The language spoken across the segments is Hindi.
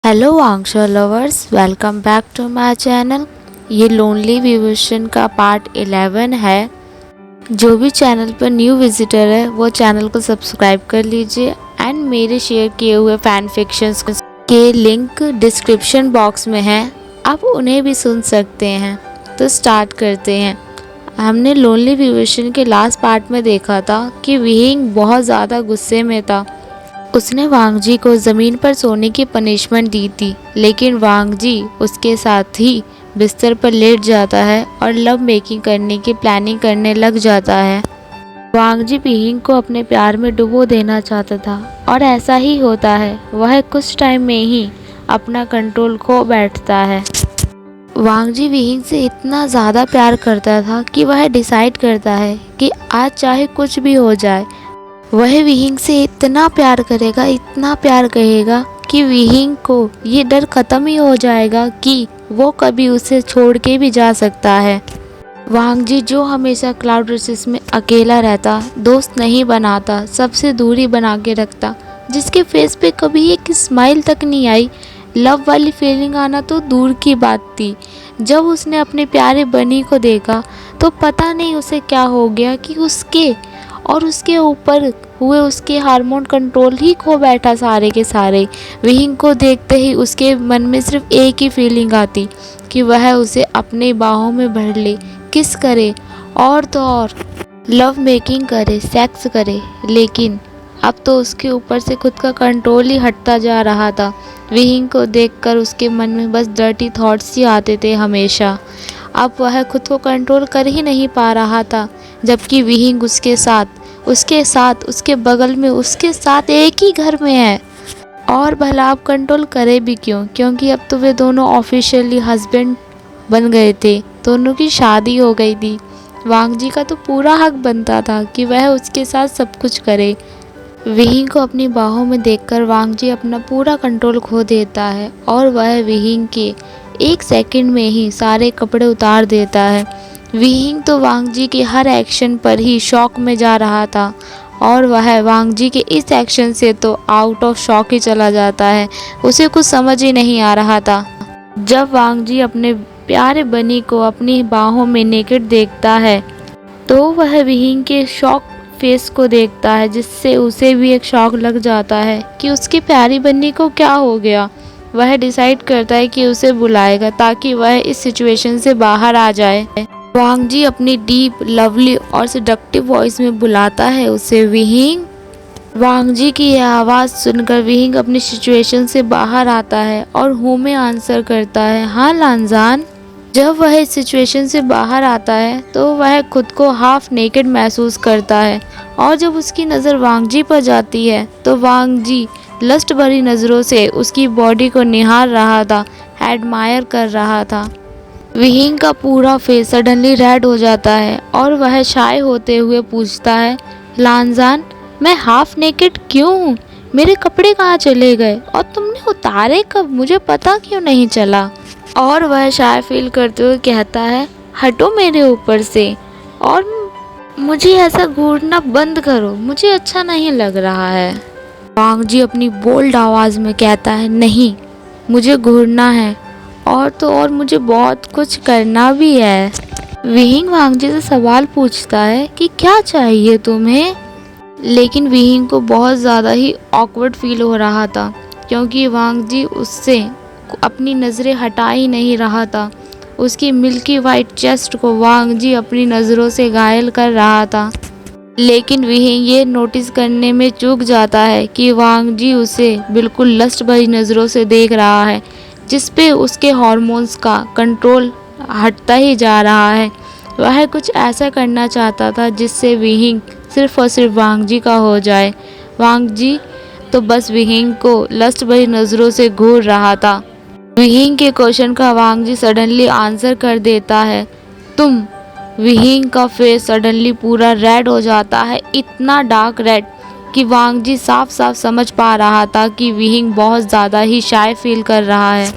हेलो वांगशो lovers, welcome back to my channel. ये लोनली विवर्शन का पार्ट 11 है। जो भी चैनल पर न्यू विजिटर है वो चैनल को सब्सक्राइब कर लीजिए एंड मेरे शेयर किए हुए फैन फिक्शंस के लिंक डिस्क्रिप्शन बॉक्स में है, आप उन्हें भी सुन सकते हैं। तो स्टार्ट करते हैं। हमने लोनली विवर्शन के लास्ट पार्ट में देखा था कि विहिंग बहुत ज़्यादा गुस्से में था। उसने वांगजी को ज़मीन पर सोने की पनिशमेंट दी थी, लेकिन वांगजी उसके साथ ही बिस्तर पर लेट जाता है और लव मेकिंग करने की प्लानिंग करने लग जाता है। वांगजी विहिंग को अपने प्यार में डुबो देना चाहता था और ऐसा ही होता है। वह कुछ टाइम में ही अपना कंट्रोल खो बैठता है। वांगजी विहिंग से इतना ज़्यादा प्यार करता था कि वह डिसाइड करता है कि आज चाहे कुछ भी हो जाए वह विहिंग से इतना प्यार करेगा, इतना प्यार करेगा कि विहिंग को ये डर खत्म ही हो जाएगा कि वो कभी उसे छोड़ के भी जा सकता है। वांगजी जो हमेशा क्लाउड रेसिस में अकेला रहता, दोस्त नहीं बनाता, सबसे दूरी बना के रखता, जिसके फेस पे कभी एक स्माइल तक नहीं आई, लव वाली फीलिंग आना तो दूर की बात थी। जब उसने अपने प्यारे बनी को देखा तो पता नहीं उसे क्या हो गया कि उसके ऊपर हुए उसके हार्मोन कंट्रोल ही खो बैठा सारे के सारे। विहिंग को देखते ही उसके मन में सिर्फ एक ही फीलिंग आती कि वह उसे अपने बाहों में भर ले, किस करे और तो और लव मेकिंग करे, सेक्स करे। लेकिन अब तो उसके ऊपर से खुद का कंट्रोल ही हटता जा रहा था। विहिंग को देखकर उसके मन में बस डर्टी थॉट्स ही आते थे हमेशा। अब वह खुद को कंट्रोल कर ही नहीं पा रहा था, जबकि विहिंग उसके साथ उसके बगल में उसके साथ एक ही घर में है। और भला आप कंट्रोल करे भी क्यों, क्योंकि अब तो वे दोनों ऑफिशियली हस्बैंड बन गए थे, दोनों की शादी हो गई थी। वांगजी का तो पूरा हक बनता था कि वह उसके साथ सब कुछ करे। विहिंग को अपनी बाहों में देखकर वांगजी अपना पूरा कंट्रोल खो देता है और वह विहिंग के एक सेकंड में ही सारे कपड़े उतार देता है। विहिंग तो वांगजी के हर एक्शन पर ही शॉक में जा रहा था और वह वांगजी के इस एक्शन से तो आउट ऑफ शॉक ही चला जाता है। उसे कुछ समझ ही नहीं आ रहा था। जब वांगजी अपने प्यारे बनी को अपनी बाहों में नेकेड देखता है तो वह विहिंग के शॉक फेस को देखता है, जिससे उसे भी एक शॉक लग जाता है कि उसकी प्यारी बन्नी को क्या हो गया। वह डिसाइड करता है कि उसे बुलाएगा ताकि वह इस सिचुएशन से बाहर आ जाए। वांगजी अपनी डीप, लवली और सेडक्टिव वॉइस में बुलाता है उसे, विहिंग। वांगजी की यह आवाज़ सुनकर विहिंग अपनी सिचुएशन से बाहर आता है और हूँ में आंसर करता है, हाँ लानजान। जब वह इस सिचुएशन से बाहर आता है तो वह खुद को हाफ नेकेड महसूस करता है और जब उसकी नज़र वांगजी पर जाती है तो वांगजी लस्ट भरी नज़रों से उसकी बॉडी को निहार रहा था, एडमायर कर रहा था। विहिंग का पूरा फेस सडनली रेड हो जाता है और वह शाय होते हुए पूछता है, लानजान मैं हाफ नेकेड क्यों हूँ? मेरे कपड़े कहाँ चले गए और तुमने उतारे कब? मुझे पता क्यों नहीं चला? और वह शाय फील करते हुए कहता है, हटो मेरे ऊपर से और मुझे ऐसा घूरना बंद करो, मुझे अच्छा नहीं लग रहा है। वांगजी अपनी बोल्ड आवाज़ में कहता है, नहीं मुझे घूरना है और तो और मुझे बहुत कुछ करना भी है। विहिंग वांगजी से सवाल पूछता है कि क्या चाहिए तुम्हें, लेकिन विहिंग को बहुत ज़्यादा ही ऑकवर्ड फील हो रहा था क्योंकि वांगजी उससे अपनी नज़रें हटा ही नहीं रहा था। उसकी मिल्की वाइट चेस्ट को वांगजी अपनी नज़रों से घायल कर रहा था, लेकिन विहिंग ये नोटिस करने में चूक जाता है कि वांगजी उसे बिल्कुल लस्ट भरी नज़रों से देख रहा है, जिस पे उसके हार्मोन्स का कंट्रोल हटता ही जा रहा है। वह कुछ ऐसा करना चाहता था जिससे विहिंग सिर्फ और सिर्फ वांगजी का हो जाए। वांगजी तो बस विहिंग को लस्ट भरी नज़रों से घूर रहा था। विहिंग के क्वेश्चन का वांगजी सडनली आंसर कर देता है, तुम। विहिंग का फेस सडनली पूरा रेड हो जाता है, इतना डार्क रेड कि वांगजी साफ साफ समझ पा रहा था कि विहिंग बहुत ज़्यादा ही शाय फील कर रहा है।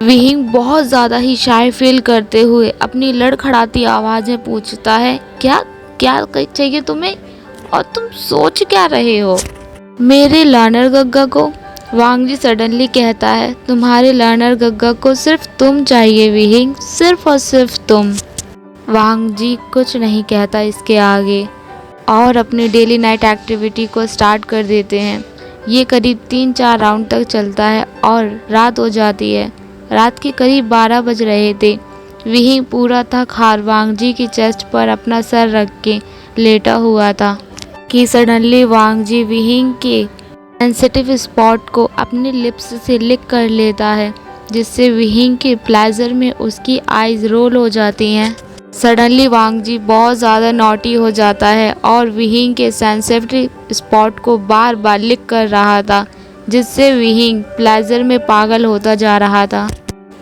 विहिंग बहुत ज़्यादा ही शाय फील करते हुए अपनी लड़खड़ाती आवाज़ में पूछता है, क्या क्या चाहिए तुम्हें और तुम सोच क्या रहे हो? मेरे लानर गग्गा को वांग जी सडनली कहता है, तुम्हारे लर्नर गग्गा को सिर्फ तुम चाहिए विहिंग, सिर्फ और सिर्फ तुम। वांग जी कुछ नहीं कहता इसके आगे और अपनी डेली नाइट एक्टिविटी को स्टार्ट कर देते हैं। ये करीब 3-4 राउंड तक चलता है और रात हो जाती है। रात के करीब 12 बज रहे थे। विहिंग पूरा थक हार वांग जी की चेस्ट पर अपना सर रख के लेटा हुआ था कि सडनली वांग जी विहिंग के सेंसिटिव स्पॉट को अपने लिप्स से लिक कर लेता है, जिससे विहिंग के प्लेजर में उसकी आईज रोल हो जाती हैं। सडनली वांग जी बहुत ज़्यादा नॉटी हो जाता है और विहिंग के सेंसिटिव स्पॉट को बार बार लिक कर रहा था, जिससे विहिंग प्लेजर में पागल होता जा रहा था।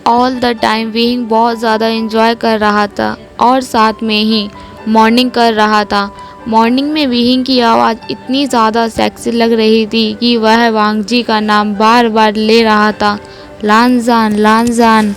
ऑल द टाइम विहिंग बहुत ज़्यादा एंजॉय कर रहा था और साथ में ही मॉर्निंग कर रहा था। मॉर्निंग में विहिंग की आवाज़ इतनी ज़्यादा सेक्सी लग रही थी कि वह वांग जी का नाम बार बार ले रहा था, लानजान लानजान।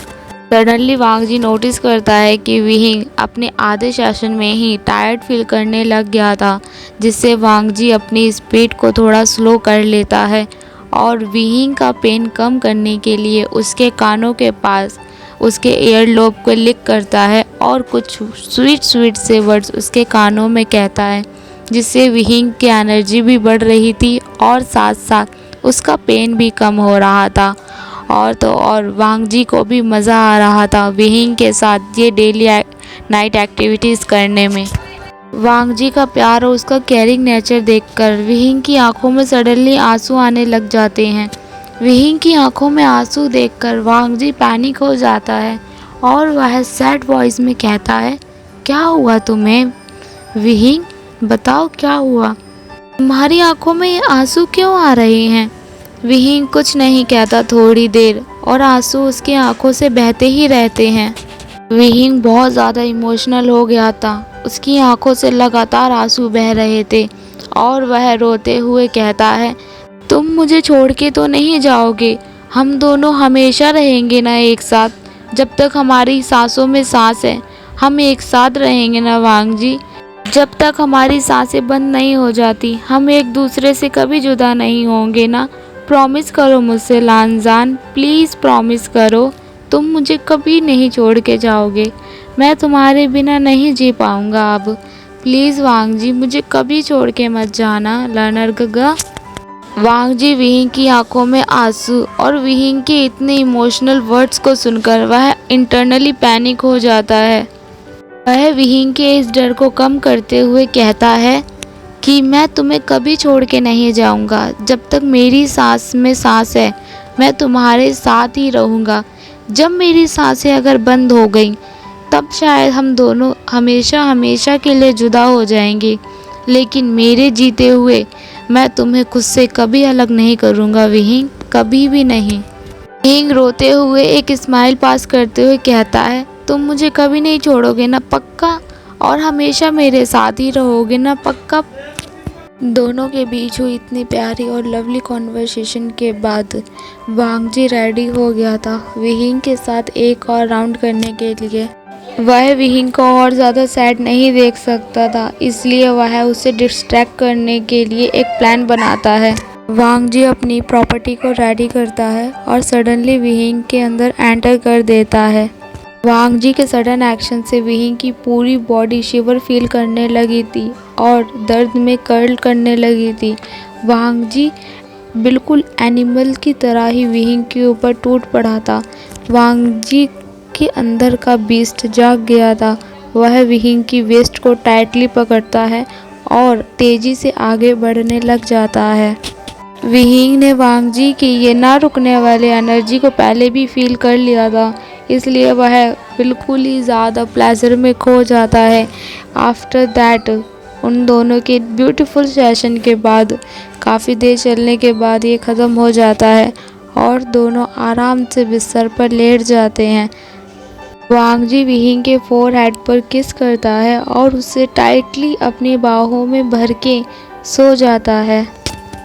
सडनली वांग जी नोटिस करता है कि विहिंग अपने आधे सेशन में ही टायर्ड फील करने लग गया था, जिससे वांग जी अपनी स्पीड को थोड़ा स्लो कर लेता है और विहिंग का पेन कम करने के लिए उसके कानों के पास उसके ईयर लोब को लिक करता है और कुछ स्वीट स्वीट से वर्ड्स उसके कानों में कहता है, जिससे विहिंग की एनर्जी भी बढ़ रही थी और साथ साथ उसका पेन भी कम हो रहा था। और वांग जी को भी मज़ा आ रहा था विहिंग के साथ ये डेली नाइट एक्टिविटीज़ करने में। वांग जी का प्यार और उसका केयरिंग नेचर देखकर विहिंग की आंखों में सडनली आंसू आने लग जाते हैं। विहिंग की आंखों में आंसू देखकर वांग जी पैनिक हो जाता है और वह सैड वॉइस में कहता है, क्या हुआ तुम्हें विहिंग, बताओ क्या हुआ, तुम्हारी आंखों में आंसू क्यों आ रहे हैं। विहिंग कुछ नहीं कहता थोड़ी देर और आंसू उसकी आंखों से बहते ही रहते हैं। विहिंग बहुत ज़्यादा इमोशनल हो गया था, उसकी आंखों से लगातार आंसू बह रहे थे और वह रोते हुए कहता है, तुम मुझे छोड़ के तो नहीं जाओगे, हम दोनों हमेशा रहेंगे ना एक साथ, जब तक हमारी सांसों में सांस है हम एक साथ रहेंगे ना वांग जी, जब तक हमारी सांसें बंद नहीं हो जाती हम एक दूसरे से कभी जुदा नहीं होंगे ना, प्रॉमिस करो मुझसे लानजान, प्लीज़ प्रॉमिस करो, तुम मुझे कभी नहीं छोड़ के जाओगे, मैं तुम्हारे बिना नहीं जी पाऊँगा अब, प्लीज़ वांग जी मुझे कभी छोड़ के मत जाना लर्नर गग्गा। वांग जी विहिंग की आंखों में आंसू और विहिंग के इतने इमोशनल वर्ड्स को सुनकर वह इंटरनली पैनिक हो जाता है। वह विहिंग के इस डर को कम करते हुए कहता है कि मैं तुम्हें कभी छोड़ के नहीं जाऊंगा, जब तक मेरी सांस में सांस है मैं तुम्हारे साथ ही रहूँगा, जब मेरी सांसें अगर बंद हो गई तब शायद हम दोनों हमेशा हमेशा के लिए जुदा हो जाएंगे, लेकिन मेरे जीते हुए मैं तुम्हें खुद से कभी अलग नहीं करूँगा विहिंग, कभी भी नहीं। विहिंग रोते हुए एक स्माइल पास करते हुए कहता है, तुम मुझे कभी नहीं छोड़ोगे ना पक्का, और हमेशा मेरे साथ ही रहोगे ना पक्का। दोनों के बीच हुई इतनी प्यारी और लवली कॉन्वर्सेशन के बाद वांग जी रेडी हो गया था विहिंग के साथ एक और राउंड करने के लिए। वह विहिंग को और ज़्यादा सैड नहीं देख सकता था, इसलिए वह उसे डिस्ट्रैक्ट करने के लिए एक प्लान बनाता है। वांग जी अपनी प्रॉपर्टी को रेडी करता है और सडनली विहिंग के अंदर एंटर कर देता है। वांग जी के सडन एक्शन से विहिंग की पूरी बॉडी शिवर फील करने लगी थी और दर्द में कर्ल करने लगी थी। वांग जी बिल्कुल एनिमल की तरह ही विहिंग के ऊपर टूट पड़ा था। वांग जी के अंदर का बीस्ट जाग गया था। वह विहिंग की वेस्ट को टाइटली पकड़ता है और तेजी से आगे बढ़ने लग जाता है। विहिंग ने वांग जी की ये ना रुकने वाले एनर्जी को पहले भी फील कर लिया था, इसलिए वह बिल्कुल ही ज़्यादा प्लेजर में खो जाता है। आफ्टर दैट उन दोनों के ब्यूटीफुल सेशन के बाद काफ़ी देर चलने के बाद ये ख़त्म हो जाता है और दोनों आराम से बिस्तर पर लेट जाते हैं। वांग जी विहिंग के फोरहेड पर किस करता है और उसे टाइटली अपनी बाहों में भर के सो जाता है।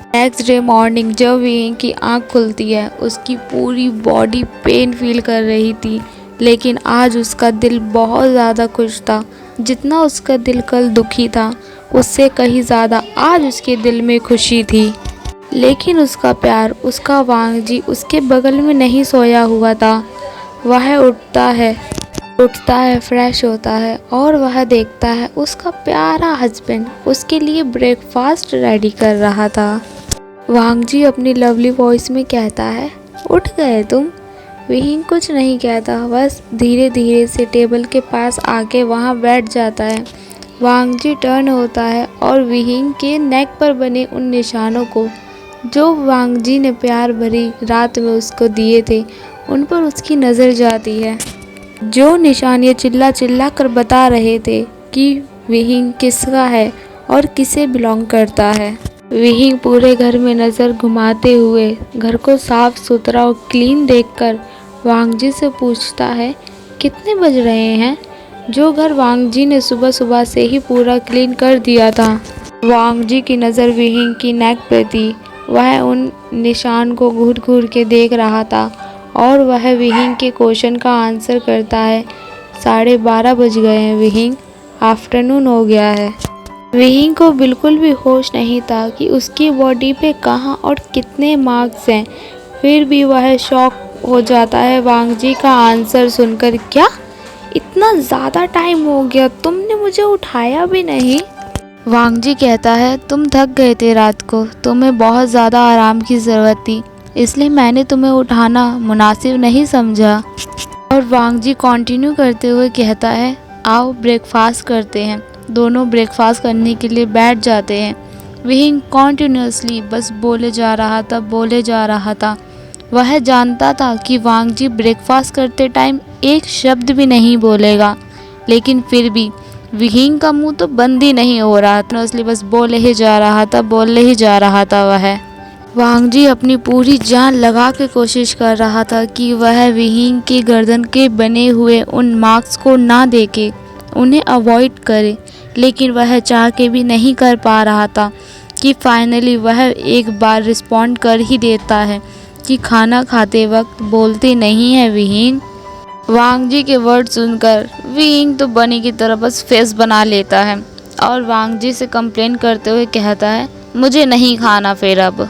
नेक्स्ट डे मॉर्निंग जब विहिंग की आंख खुलती है, उसकी पूरी बॉडी पेन फील कर रही थी, लेकिन आज उसका दिल बहुत ज़्यादा खुश था। जितना उसका दिल कल दुखी था, उससे कहीं ज़्यादा आज उसके दिल में खुशी थी। लेकिन उसका प्यार, उसका वांग जी उसके बगल में नहीं सोया हुआ था। वह उठता है, फ्रेश होता है और वह देखता है उसका प्यारा हस्बैंड उसके लिए ब्रेकफास्ट रेडी कर रहा था। वांग जी अपनी लवली वॉइस में कहता है, उठ गए तुम? विहिंग कुछ नहीं कहता, बस धीरे धीरे से टेबल के पास आके वहाँ बैठ जाता है। वांग जी टर्न होता है और विहिंग के नेक पर बने उन निशानों को जो वांग जी ने प्यार भरी रात में उसको दिए थे, उन पर उसकी नज़र जाती है। जो निशान ये चिल्ला चिल्ला कर बता रहे थे कि विहिंग किसका है और किसे बिलोंग करता है। विहिंग पूरे घर में नज़र घुमाते हुए घर को साफ सुथरा और क्लीन देखकर वांग जी से पूछता है, कितने बज रहे हैं? जो घर वांग जी ने सुबह सुबह से ही पूरा क्लीन कर दिया था। वांग जी की नज़र विहिंग की नेक पे थी। वह उन निशान को घूर घूर के देख रहा था और वह विहिंग के क्वेश्चन का आंसर करता है, 12:30 बज गए हैं विहिंग, आफ्टरनून हो गया है। विहिंग को बिल्कुल भी होश नहीं था कि उसकी बॉडी पे कहाँ और कितने मार्क्स हैं। फिर भी वह शॉक हो जाता है वांग जी का आंसर सुनकर। क्या इतना ज़्यादा टाइम हो गया, तुमने मुझे उठाया भी नहीं? वांग जी कहता है, तुम थक गए थे रात को, तुम्हें बहुत ज़्यादा आराम की ज़रूरत थी, इसलिए मैंने तुम्हें उठाना मुनासिब नहीं समझा। और वांग जी कंटिन्यू करते हुए कहता है, आओ ब्रेकफास्ट करते हैं। दोनों ब्रेकफास्ट करने के लिए बैठ जाते हैं। विहिंग कॉन्टिन्यूसली बस बोले जा रहा था। वह जानता था कि वांग जी ब्रेकफास्ट करते टाइम एक शब्द भी नहीं बोलेगा, लेकिन फिर भी विहिंग का मुंह तो बंद ही नहीं हो रहा था। इसलिए बस बोले ही जा रहा था वह। वांग जी अपनी पूरी जान लगा के कोशिश कर रहा था कि वह विहिंग की गर्दन के बने हुए उन मार्क्स को ना देखे, उन्हें अवॉइड करे, लेकिन वह चाह के भी नहीं कर पा रहा था कि फाइनली वह एक बार रिस्पॉन्ड कर ही देता है कि खाना खाते वक्त बोलते नहीं है विहिंग। वांग जी के वर्ड सुनकर विहिंग तो बनी की तरह बस फेस बना लेता है और वांग जी से कंप्लेन करते हुए कहता है, मुझे नहीं खाना फिर अब।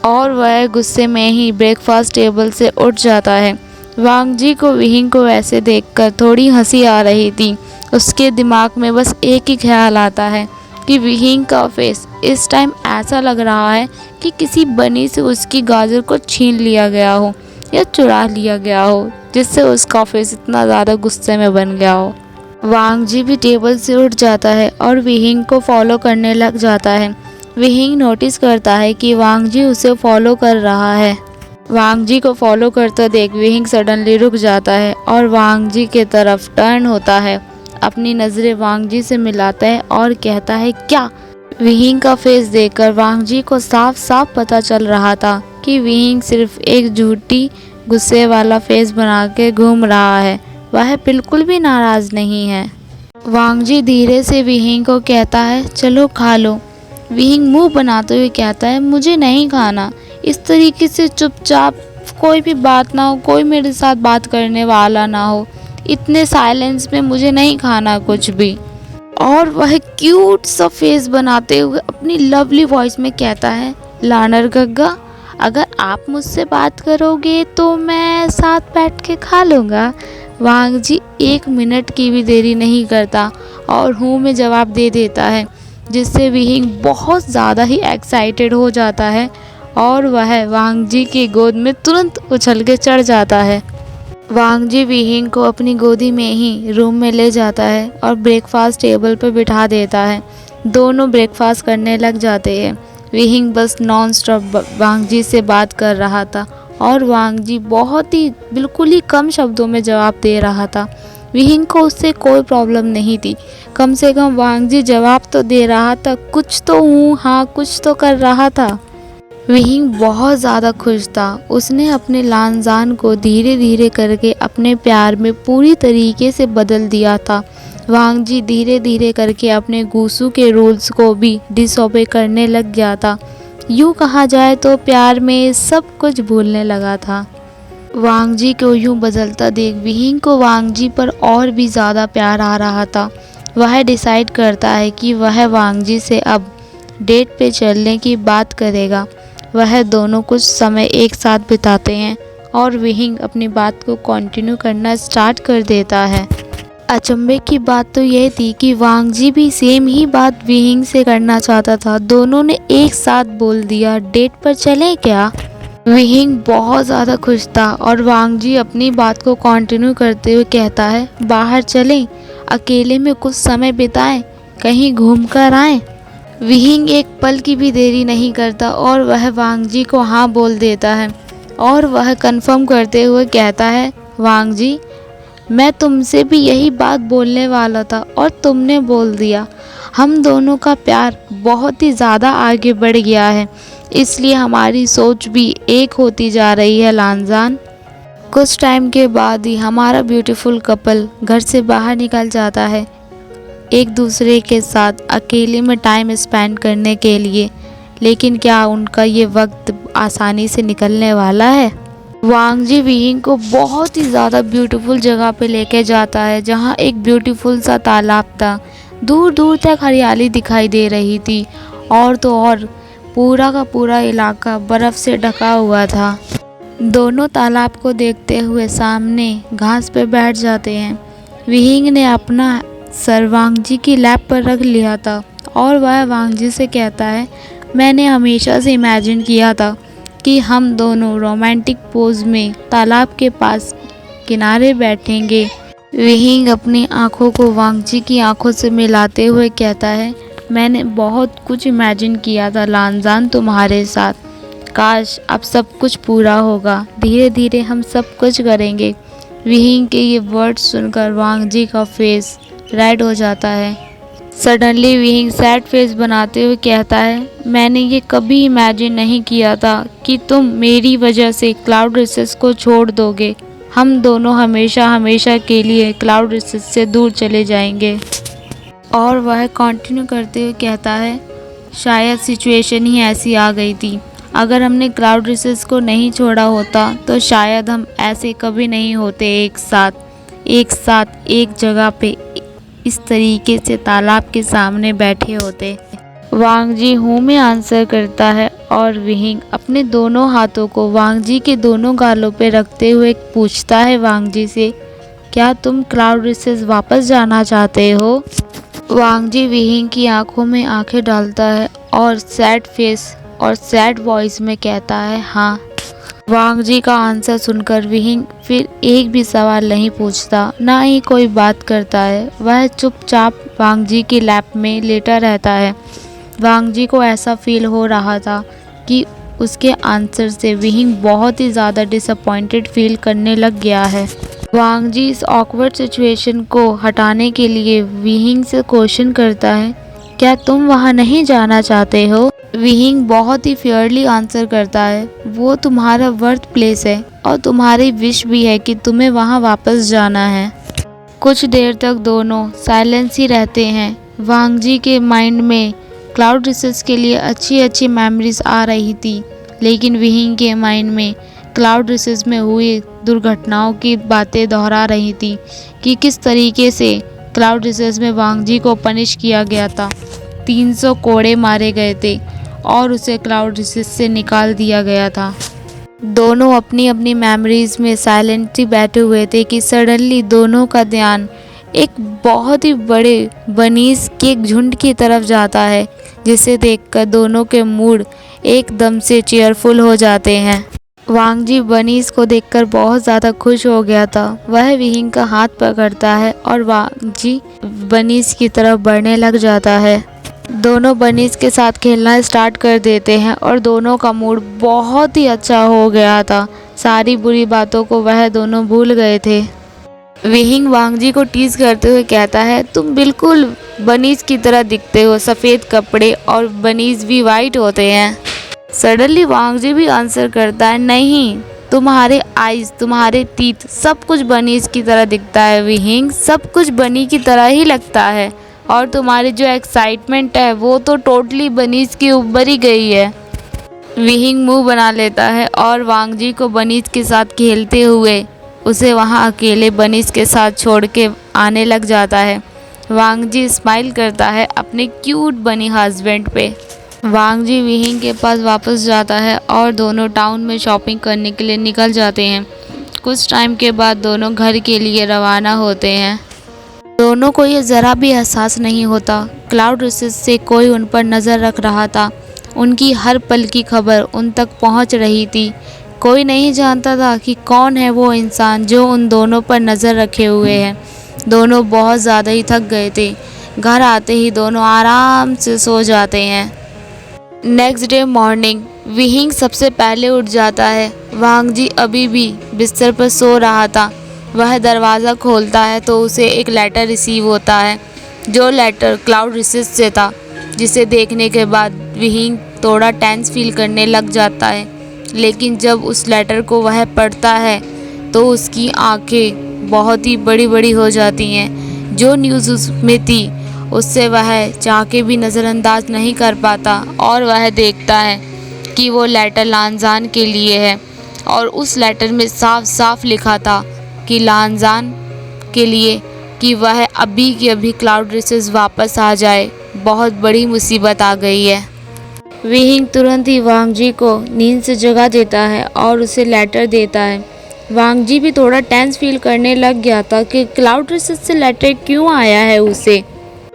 और वह गुस्से में ही ब्रेकफास्ट टेबल से उठ जाता है। वांग जी को विहिंग को ऐसे देखकर थोड़ी हंसी आ रही थी। उसके दिमाग में बस एक ही ख्याल आता है कि विहिंग का फेस इस टाइम ऐसा लग रहा है कि किसी बनी से उसकी गाजर को छीन लिया गया हो या चुरा लिया गया हो, जिससे उसका फेस इतना ज़्यादा गुस्से में बन गया हो। वांग जी भी टेबल से उठ जाता है और विहिंग को फॉलो करने लग जाता है। विहिंग नोटिस करता है कि वांग जी उसे फॉलो कर रहा है। वांग जी को फॉलो करते देख विहिंग सडनली रुक जाता है और वांग जी के तरफ टर्न होता है, अपनी नज़रें वांग जी से मिलाता है और कहता है, क्या? विहिंग का फेस देखकर वांग जी को साफ साफ पता चल रहा था कि विहिंग सिर्फ एक झूठी गुस्से वाला फेस बना के घूम रहा है, वह बिल्कुल भी नाराज़ नहीं है। वांग जी धीरे से विहिंग को कहता है, चलो खा लो। विहिंग मुंह बनाते हुए कहता है, मुझे नहीं खाना। इस तरीके से चुपचाप कोई भी बात ना हो, कोई मेरे साथ बात करने वाला ना हो, इतने साइलेंस में मुझे नहीं खाना कुछ भी। और वह क्यूट सा फेस बनाते हुए अपनी लवली वॉइस में कहता है, लानर गग्गा, अगर आप मुझसे बात करोगे तो मैं साथ बैठ के खा लूँगा। वांग जी 1 मिनट की भी देरी नहीं करता और हूँ में जवाब दे देता है, जिससे विहिंग बहुत ज़्यादा ही एक्साइटेड हो जाता है और वह वांग जी की गोद में तुरंत उछल के चढ़ जाता है। वांग जी विहिंग को अपनी गोदी में ही रूम में ले जाता है और ब्रेकफास्ट टेबल पर बिठा देता है। दोनों ब्रेकफास्ट करने लग जाते हैं। विहिंग बस नॉन स्टॉप वांग जी से बात कर रहा था और वांग जी बहुत ही बिल्कुल ही कम शब्दों में जवाब दे रहा था। विहिंग को उससे कोई प्रॉब्लम नहीं थी, कम से कम वांग जी जवाब तो दे रहा था, कुछ तो हूँ हाँ कुछ तो कर रहा था। विहिंग बहुत ज़्यादा खुश था। उसने अपने लानजान को धीरे धीरे करके अपने प्यार में पूरी तरीके से बदल दिया था। वांग जी धीरे धीरे करके अपने गूसू के रूल्स को भी डिसओबे करने लग गया था। यूँ कहा जाए तो प्यार में सब कुछ भूलने लगा था। वांग जी को यूँ बदलता देख विहिंग को वांग जी पर और भी ज़्यादा प्यार आ रहा था। वह डिसाइड करता है कि वह वांग जी से अब डेट पे चलने की बात करेगा। वह दोनों कुछ समय एक साथ बिताते हैं और विहिंग अपनी बात को कंटिन्यू करना स्टार्ट कर देता है। अचंभे की बात तो यह थी कि वांगजी भी सेम ही बात विहिंग से करना चाहता था। दोनों ने एक साथ बोल दिया, डेट पर चलें क्या? विहिंग बहुत ज़्यादा खुश था और वांगजी अपनी बात को कंटिन्यू करते हुए कहता है, बाहर चलें, अकेले में कुछ समय बिताएं, कहीं घूम कर आएँ। विहिंग एक पल की भी देरी नहीं करता और वह वांगजी को हाँ बोल देता है और वह कंफर्म करते हुए कहता है, वांगजी, मैं तुमसे भी यही बात बोलने वाला था और तुमने बोल दिया। हम दोनों का प्यार बहुत ही ज़्यादा आगे बढ़ गया है, इसलिए हमारी सोच भी एक होती जा रही है लानजान। कुछ टाइम के बाद ही हमारा ब्यूटीफुल कपल घर से बाहर निकल जाता है, एक दूसरे के साथ अकेले में टाइम स्पेंड करने के लिए। लेकिन क्या उनका ये वक्त आसानी से निकलने वाला है? वांगजी विहिंग को बहुत ही ज़्यादा ब्यूटीफुल जगह पे लेके जाता है, जहाँ एक ब्यूटीफुल सा तालाब था। दूर दूर तक हरियाली दिखाई दे रही थी और तो और पूरा का पूरा इलाका बर्फ़ से ढका हुआ था। दोनों तालाब को देखते हुए सामने घास पे बैठ जाते हैं। विहिंग ने अपना सर वांगजी की लैप पर रख लिया था और वह वांगजी से कहता है, मैंने हमेशा से इमेजिन किया था कि हम दोनों रोमांटिक पोज में तालाब के पास किनारे बैठेंगे। विहिंग अपनी आंखों को वांगजी की आंखों से मिलाते हुए कहता है, मैंने बहुत कुछ इमेजिन किया था लानजान तुम्हारे साथ, काश अब सब कुछ पूरा होगा, धीरे धीरे हम सब कुछ करेंगे। विहिंग के ये वर्ड्स सुनकर वांगजी का फेस रेड हो जाता है। सडनली विहिंग सैड फेस बनाते हुए कहता है, मैंने ये कभी इमेजिन नहीं किया था कि तुम मेरी वजह से क्लाउड रिसेस को छोड़ दोगे। हम दोनों हमेशा हमेशा के लिए क्लाउड रिसेस से दूर चले जाएंगे। और वह कंटिन्यू करते हुए कहता है, शायद सिचुएशन ही ऐसी आ गई थी। अगर हमने क्लाउड रिसेस को नहीं छोड़ा होता तो शायद हम ऐसे कभी नहीं होते एक साथ एक जगह पे इस तरीके से तालाब के सामने बैठे होते। वांगजी हूँ में आंसर करता है और विहिंग अपने दोनों हाथों को वांगजी के दोनों गालों पे रखते हुए पूछता है वांगजी से, क्या तुम क्लाउड रिसेस वापस जाना चाहते हो? वांगजी विहिंग की आंखों में आंखें डालता है और सैड फेस और सैड वॉइस में कहता है, हाँ। वांगजी का आंसर सुनकर विहिंग फिर एक भी सवाल नहीं पूछता, ना ही कोई बात करता है। वह चुपचाप वांगजी की लैप में लेटा रहता है। वांगजी को ऐसा फील हो रहा था कि उसके आंसर से विहिंग बहुत ही ज़्यादा डिसअपॉइंटेड फील करने लग गया है। वांगजी इस ऑकवर्ड सिचुएशन को हटाने के लिए विहिंग से क्वेश्चन करता है, क्या तुम वहाँ नहीं जाना चाहते हो? विहिंग बहुत ही फेयरली आंसर करता है, वो तुम्हारा बर्थ प्लेस है और तुम्हारी विश भी है कि तुम्हें वहाँ वापस जाना है। कुछ देर तक दोनों साइलेंस ही रहते हैं। वांगजी के माइंड में क्लाउड रिसेस के लिए अच्छी अच्छी मेमोरीज आ रही थी, लेकिन विहिंग के माइंड में क्लाउड रिसेस में हुई दुर्घटनाओं की बातें दोहरा रही थी कि किस तरीके से क्लाउड रिसेस में वांगजी को पनिश किया गया था। 300 कोड़े मारे गए थे और उसे क्लाउड रिसेस से निकाल दिया गया था। दोनों अपनी अपनी मेमोरीज में साइलेंटली बैठे हुए थे कि सडनली दोनों का ध्यान एक बहुत ही बड़े बनीज के एक झुंड की तरफ जाता है, जिसे देखकर दोनों के मूड एकदम से चेयरफुल हो जाते हैं। वांगजी बनीज को देखकर बहुत ज़्यादा खुश हो गया था। वह विहिंग का हाथ पकड़ता है और वांगजी बनीज की तरफ बढ़ने लग जाता है। दोनों बनीज के साथ खेलना स्टार्ट कर देते हैं और दोनों का मूड बहुत ही अच्छा हो गया था। सारी बुरी बातों को वह दोनों भूल गए थे। विहिंग वांगजी को टीज करते हुए कहता है, तुम बिल्कुल बनीज की तरह दिखते हो, सफ़ेद कपड़े और बनीज भी वाइट होते हैं। सडनली वांगजी भी आंसर करता है, नहीं, तुम्हारे आईज, तुम्हारे टीथ, सब कुछ बनीज की तरह दिखता है विहिंग, सब कुछ बनी की तरह ही लगता है और तुम्हारी जो एक्साइटमेंट है वो तो टोटली बनीज की ऊपर ही गई है। विहिंग मुंह बना लेता है और वांगजी को बनीज के साथ खेलते हुए उसे वहाँ अकेले बनीज के साथ छोड़ के आने लग जाता है। वांगजी स्माइल करता है अपने क्यूट बनी हस्बैंड पे। वांग जी विहिंग के पास वापस जाता है और दोनों टाउन में शॉपिंग करने के लिए निकल जाते हैं। कुछ टाइम के बाद दोनों घर के लिए रवाना होते हैं। दोनों को ये ज़रा भी एहसास नहीं होता क्लाउड रिसेस से कोई उन पर नज़र रख रहा था। उनकी हर पल की खबर उन तक पहुंच रही थी। कोई नहीं जानता था कि कौन है वो इंसान जो उन दोनों पर नज़र रखे हुए है। दोनों बहुत ज़्यादा ही थक गए थे। घर आते ही दोनों आराम से सो जाते हैं। नेक्स्ट डे मॉर्निंग विहिंग सबसे पहले उठ जाता है। वांग जी अभी भी बिस्तर पर सो रहा था। वह दरवाज़ा खोलता है तो उसे एक लेटर रिसीव होता है। जो लेटर क्लाउड रिसेस से था, जिसे देखने के बाद विहिंग थोड़ा टेंस फील करने लग जाता है। लेकिन जब उस लेटर को वह पढ़ता है तो उसकी आंखें बहुत ही बड़ी बड़ी हो जाती हैं। जो न्यूज़ उसमें थी उससे वह चाह के भी नज़रअंदाज नहीं कर पाता और वह देखता है कि वो लेटर लानजान के लिए है। और उस लेटर में साफ साफ लिखा था कि लानजान के लिए कि वह अभी की अभी क्लाउड रिसेस वापस आ जाए, बहुत बड़ी मुसीबत आ गई है। विहिंग तुरंत ही वांग जी को नींद से जगा देता है और उसे लेटर देता है। वांग जी भी थोड़ा टेंस फील करने लग गया था कि क्लाउड रिसेस से लेटर क्यों आया है उसे।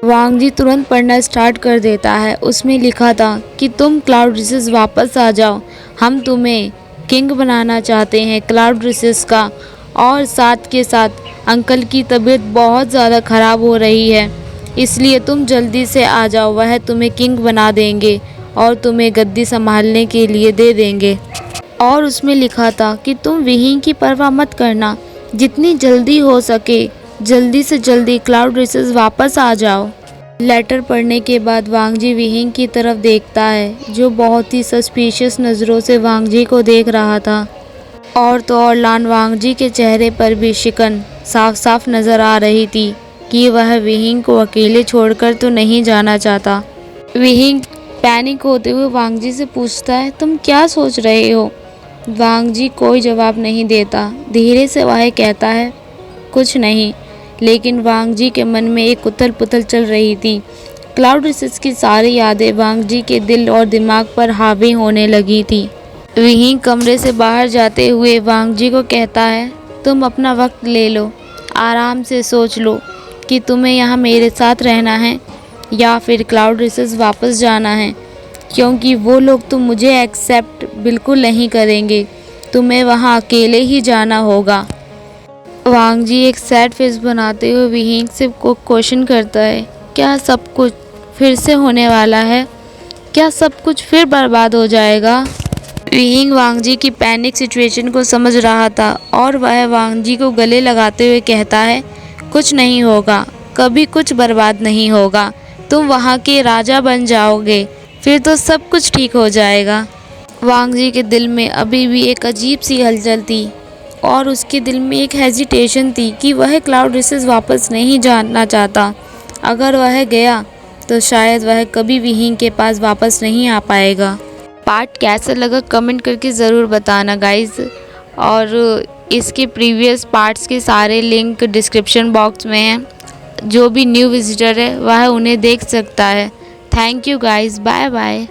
वांग जी तुरंत पढ़ना स्टार्ट कर देता है। उसमें लिखा था कि तुम क्लाउड रिसेस वापस आ जाओ, हम तुम्हें किंग बनाना चाहते हैं क्लाउड रिसेस का, और साथ के साथ अंकल की तबीयत बहुत ज़्यादा ख़राब हो रही है, इसलिए तुम जल्दी से आ जाओ, वह तुम्हें किंग बना देंगे और तुम्हें गद्दी संभालने के लिए दे देंगे। और उसमें लिखा था कि तुम विहिंग की परवाह मत करना, जितनी जल्दी हो सके जल्दी से जल्दी क्लाउड रिसेस वापस आ जाओ। लेटर पढ़ने के बाद वांग जी विहिंग की तरफ देखता है, जो बहुत ही सस्पिशियस नज़रों से वांग जी को देख रहा था। और तो और लान वांग जी के चेहरे पर भी शिकन साफ साफ नज़र आ रही थी कि वह विहिंग को अकेले छोड़कर तो नहीं जाना चाहता। विहिंग पैनिक होते हुए वांग जी से पूछता है, तुम क्या सोच रहे हो? वांग जी कोई जवाब नहीं देता। धीरे से वह कहता है, कुछ नहीं। लेकिन वांग जी के मन में एक उथल पुथल चल रही थी। क्लाउड रिसेस की सारी यादें वांग जी के दिल और दिमाग पर हावी होने लगी थी। विहिंग कमरे से बाहर जाते हुए वांग जी को कहता है, तुम अपना वक्त ले लो, आराम से सोच लो कि तुम्हें यहाँ मेरे साथ रहना है या फिर क्लाउड रिसेस वापस जाना है, क्योंकि वो लोग तो मुझे एक्सेप्ट बिल्कुल नहीं करेंगे। तुम्हें वहाँ अकेले ही जाना होगा। वांग जी एक सैड फेस बनाते हुए विहिंग से क्वेश्चन करता है, क्या सब कुछ फिर से होने वाला है? क्या सब कुछ फिर बर्बाद हो जाएगा? विहिंग वांग जी की पैनिक सिचुएशन को समझ रहा था और वह वांग जी को गले लगाते हुए कहता है, कुछ नहीं होगा, कभी कुछ बर्बाद नहीं होगा, तुम वहाँ के राजा बन जाओगे, फिर तो सब कुछ ठीक हो जाएगा। वांग जी के दिल में अभी भी एक अजीब सी हलचल थी और उसके दिल में एक हेजिटेशन थी कि वह क्लाउड रिसेस वापस नहीं जाना चाहता। अगर वह गया तो शायद वह कभी विहिंग के पास वापस नहीं आ पाएगा। पार्ट कैसा लगा कमेंट करके ज़रूर बताना गाइज़, और इसके प्रीवियस पार्ट्स के सारे लिंक डिस्क्रिप्शन बॉक्स में हैं। जो भी न्यू विजिटर है वह उन्हें देख सकता है। Thank you guys, bye bye.